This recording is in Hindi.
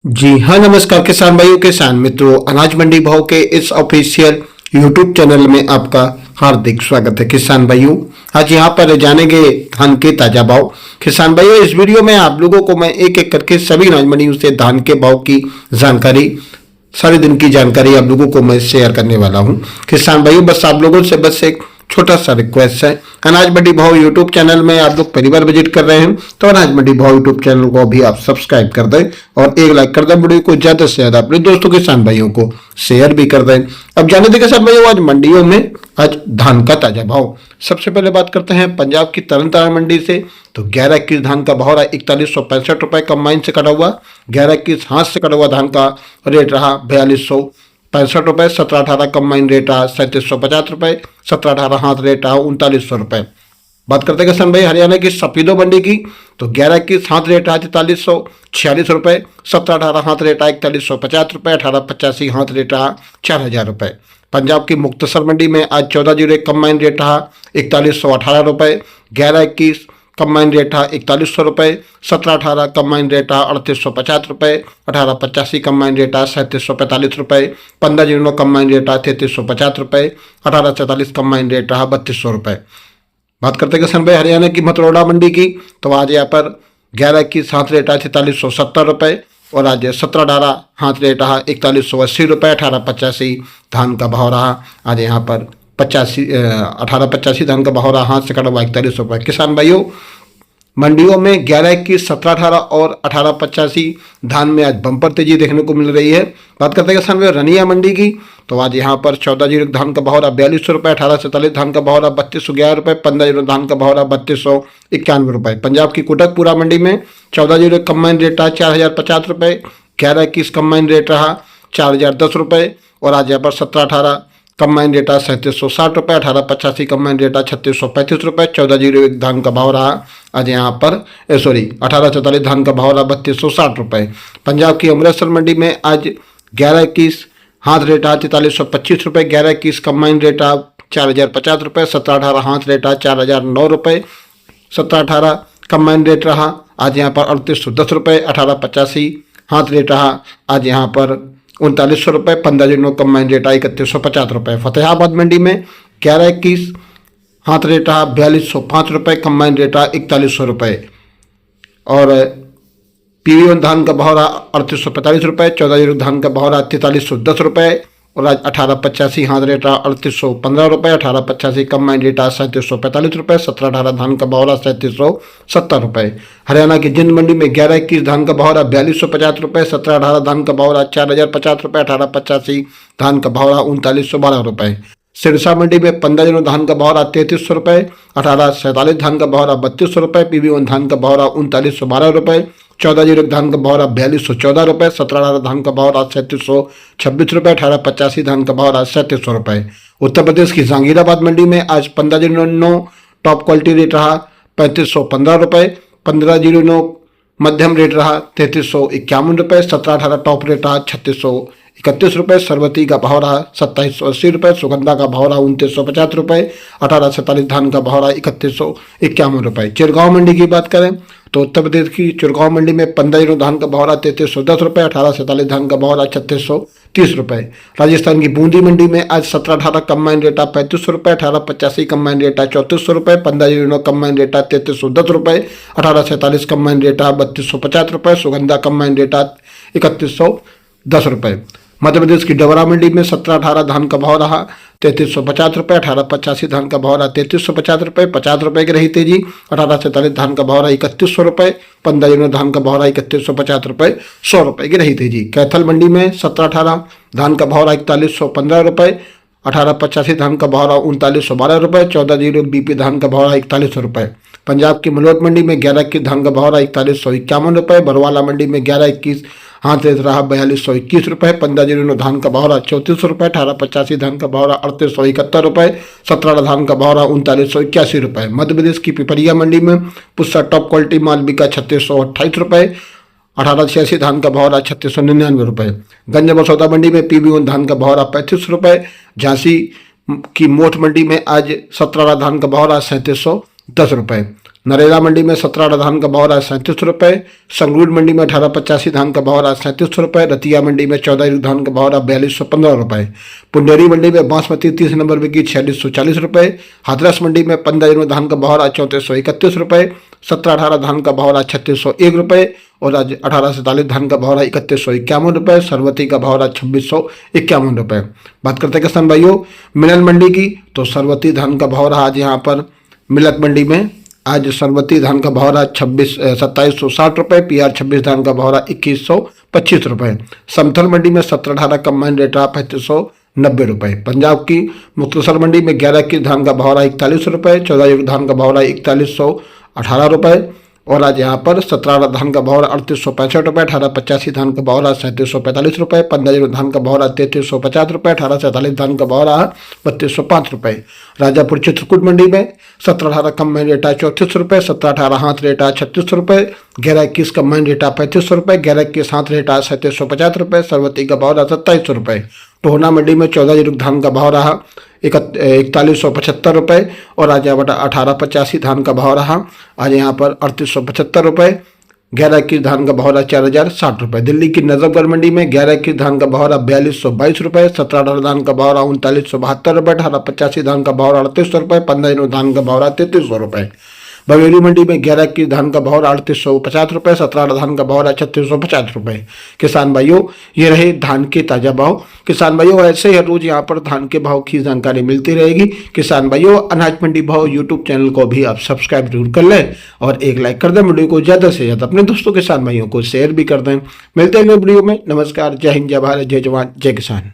जी हाँ, नमस्कार किसान भाइयों, किसान मित्रों। अनाज मंडी भाव के इस ऑफिशियल यूट्यूब चैनल में आपका हार्दिक स्वागत है। किसान भाइयों, आज यहाँ पर जानेंगे धान के ताजा भाव। किसान भाइयों, इस वीडियो में आप लोगों को मैं एक एक करके सभी अनाज मंडियों से धान के भाव की जानकारी, सारे दिन की जानकारी आप लोगों को मैं शेयर करने वाला हूँ। किसान भाइयों, बस आप लोगों से बस एक छोटा सा रिक्वेस्ट है, अनाज मंडी भाव यूट्यूब चैनल में आप लोग पहली बार विजिट कर रहे हैं तो अनाज मंडी भाव यूट्यूब चैनल को भी आप सब्सक्राइब कर दें और एक लाइक कर दें। वीडियो को ज्यादा से ज्यादा अपने दोस्तों किसान भाइयों को शेयर भी कर दें। अब जाने दें किसान भाइयों, आज मंडियों में आज धान का ताजा भाव। सबसे पहले बात करते हैं पंजाब की तरन तारण मंडी से। तो 11-21 धान का भाव रहा 4165 रुपए कंबाइन से कटा हुआ। 11-21 हाथ से कटा हुआ धान का रेट रहा 4265 रुपए। 17-18 कंबाइन रेट रहा 3750 रुपए। 17-18 हाथ रेट रहा 3900 रुपए। बात करते हैं किसान भाई हरियाणा की सफीदो मंडी की। तो 11-21 हाथ रेट रहा 4346 रुपए। 17-18 हाथ रेट रहा 4150 रुपए। 18-85 हाथ रेट रहा 4000 रुपए। पंजाब की मुक्तसर मंडी में आज 14-01 कंबाइन रेट रहा 4118 रुपए। 11-21 कंबाइन रेट रहा 4100 रुपए। 17-18 कंबाइन रेट रहा 3850 रुपए। 18-85 कंबाइन रेट रहा 3745 रुपए। 15-09 कंबाइन रेट रहा 3350 रुपए। 18-44 कंबाइन रेट रहा 3200 रुपए। बात करते हैं किसान भाई हरियाणा की मथुरौड़ा मंडी की। तो आज यहाँ पर 11-21 हाथ रेट रहा 4370 रुपए और आज 17-18 हाथ रेट रहा 4180 रुपए। 18-85 धान का भाव रहा आज यहाँ पर 18-85 धान का भाव रहा हाथ से कटा हुआ 41 रुपए। किसान भाइयों, मंडियों में 11-21, 17-18 और 18-85 धान में आज बम्पर तेजी देखने को मिल रही है। बात करते हैं किसान भाइयों रनिया मंडी की। तो आज यहाँ पर 14-01 धान का भाव रहा 4200 रुपए। 18-47 धान का भाव रहा 3211 रुपए। 15-01 धान का भाव रहा 3291 रुपए। पंजाब की कोटकपुरा मंडी में 14-01 कंबाइन रेट रहा 4050 रुपए। 11-21 कंबाइन रेट रहा 4010 रुपए और आज यहाँ पर 17-18 कंबाइन रेट रहा 3760 रुपए। 18-85 कंबाइन रेट रहा 3635 रुपए। 14-01 धान का भाव रहा आज यहाँ पर 18-44 धान का भाव रहा 3260 रुपए। पंजाब की अमृतसर मंडी में आज 11-21 हाथ रेट रहा 4325 रुपए। 11-21 कंबाइन रेट रहा 4050 रुपए। 17-18 हाथ रेट रहा 4009 रुपए। 17-18 कंबाइन रेट रहा आज यहाँ पर 3810 रुपए। 18-85 हाथ रेट रहा आज यहाँ पर 3900 रुपए। 15-09 कंबाइन रेट रहा 3150 रुपए। फतेहाबाद मंडी में 11-21 हाथ रेट रहा 4205 रुपए। कंबाइन रेट रहा 4100 रुपए और पीवी धान का भाव रहा 3845 रुपए। 14-01 धान का भाव रहा 4310 रुपए और आज 18-85 हाथ रेट रहा 3815 रुपए। 18-85 कंबाइन रेट रहा 3745 रुपए। 17-18 धान का भाव रहा 3770 रुपए। हरियाणा की जिंद मंडी में 11-21 धान का भाव रहा 4250 रुपए। 17-18 धान का भाव रहा 4050 रुपए। 18-85 धान का भाव रहा 3912 रुपए। सिरसा मंडी में 15-09 धान का भाव रहा 3300 रुपए। 18-47 धान का भाव रहा 3200 रुपए। पीवी धान का भाव रहा 3912 रुपए। 14-01 धान का भाव रहा 4214 रुपए। 17-18 धान का भाव रहा 3726 रुपए। 18-85 धान का भाव रहा 3700 रुपए। उत्तर प्रदेश की जहांगीराबाद मंडी में आज 15-09 टॉप क्वालिटी रेट रहा 3515 रुपए। 15-09 मध्यम रेट रहा 3351 रुपए। 17-18 टॉप रेट रहा 3631 रुपए। सरबती का भाव रहा 2780 रुपए। सुगंधा का भाव रहा 2950 रुपए। 18-47 धान का भाव रहा 3151 रुपए। चिरगांव मंडी की बात करें तो उत्तर प्रदेश की चिरगांव मंडी में 15-09 धान का भाव रहा 3310 रुपए। 18-47 धान का भाव रहा 3630 रुपए। राजस्थान की बूंदी मंडी में आज 17-18 कंबाइन रेट 3500 रुपए। 18-85 कंबाइन रेट 3400 रुपए। 15-09 कंबाइन रेट 3310 रुपए। 18-47 कंबाइन रेट 3250 रुपए। सुगंधा कंबाइन रेट 3110 रुपए। मध्य प्रदेश की डबरा मंडी में 17-18 धान का भाव रहा 3350 रुपए। 18-85 धान का भाव रहा 3350 रुपए, 50 रुपए की रही तेजी। 18-47 धान का भाव रहा 3100 रुपए। 15-09 धान का भाव रहा 3150 रुपए, 100 रुपए की रही तेजी। कैथल मंडी में 17-18 धान का भाव रहा 4115 रुपए। 18-85 धान का भाव रहा 3912 रुपए। 14-01 बीपी धान का भाव रहा 4100 रुपए। पंजाब की मलोट मंडी में 11-21 धान का भाव रहा 4151 रुपए। बरवाला मंडी में 11-21 हाथ रेट रहा 4221 रुपए। 15-09 धान का भाव रहा 3400 रुपए। 18-85 धान का भाव रहा 3871 रुपए। 17 धान का भाव रहा 3981 रुपए। मध्य प्रदेश की पिपरिया मंडी में पुस्सा टॉप क्वालिटी माल बिका 3628 रुपए। 1886 धान का भाव रहा 3699 रुपए। गंज बसौदा मंडी में पीवी धान का भाव रहा 35 रुपए। झांसी की मोठ मंडी में आज 17 धान का भाव रहा 3710 रुपए। नरेला मंडी में 17 धान का भाव रहा 37 रुपए, संगरूर मंडी में 1885 धान का भाव रहा 37 रुपए, रतिया मंडी में 14 धान का भाव रहा 4215 रुपए, पुंडेरी मंडी में बासमती 30 नंबर बिकी 4640 रुपए, हाथरस मंडी में 15 धान का भाव रहा 3431 रुपए, 17-18 धान का भाव रहा 3601 रुपए और आज 18-47 धान का भाव रहा 3151 रुपए, सरवती का भाव रहा 2651 रुपए। बात करते हैं किसान भाइयों मिलन मंडी की, तो सरवती धान का भाव रहा आज यहाँ पर मिलक मंडी में आज सरवती धान का भाव रहा 2760 रुपए, PR 26 धान का भाव रहा 2125 रुपए, समथल मंडी में 17-18 कम्बाइन रेट रहा 3590 रुपए, पंजाब की मुक्तसर मंडी में 11-21 धान का भाव रहा 41 रुपए, 14 धान का भाव रहा 4118 रुपए और आज यहाँ पर 17 धान का भाव रहा 3865 रुपए, 1885 धान का भाव रहा 3745 रुपए, 15 धान का भाव रहा 3350 रुपए, 1847 धान का भाव रहा 3205 रुपए। राजापुर चित्रकूट मंडी में 17-18 कम्बाइन रेटा 34 रुपए, 17-18 हाथ रेटा 36 रुपए, 11-21 कम्बाइन रेटा 35 रुपए, 11-21 हाथ रेटा 3750 रुपए, सरवती का भाव रहा 2700 रुपए। टोहना मंडी में 14 धान का भाव रहा 4175 रुपए और आज 1885 धान का भाव रहा आज यहाँ पर 3875 रुपए, 11-21 धान का भाव रहा 4060 रुपए। दिल्ली की नजफगढ़ मंडी में 11-21 धान का भाव रहा 4222 रुपए, 17-18 धान का भाव रहा 3972 रुपए, 1885 धान का भाव रहा 3800 रुपए, 15 धान का भाव रहा 3300 रुपए। बवेली मंडी में 11-21 धान का भाव 3850 रुपए, 17 धान का भाव 3650 रुपए। किसान भाइयों ये रहे धान के ताजा भाव। किसान भाइयों ऐसे हर रोज यहाँ पर धान के भाव की जानकारी मिलती रहेगी। किसान भाइयों अनाज मंडी भाव यूट्यूब चैनल को भी आप सब्सक्राइब जरूर कर लें और एक लाइक कर दें। वीडियो को ज्यादा से ज्यादा अपने दोस्तों किसान भाइयों को शेयर भी कर दें। मिलते हैं वीडियो में। नमस्कार, जय हिंद, जय भारत, जय जवान, जय किसान।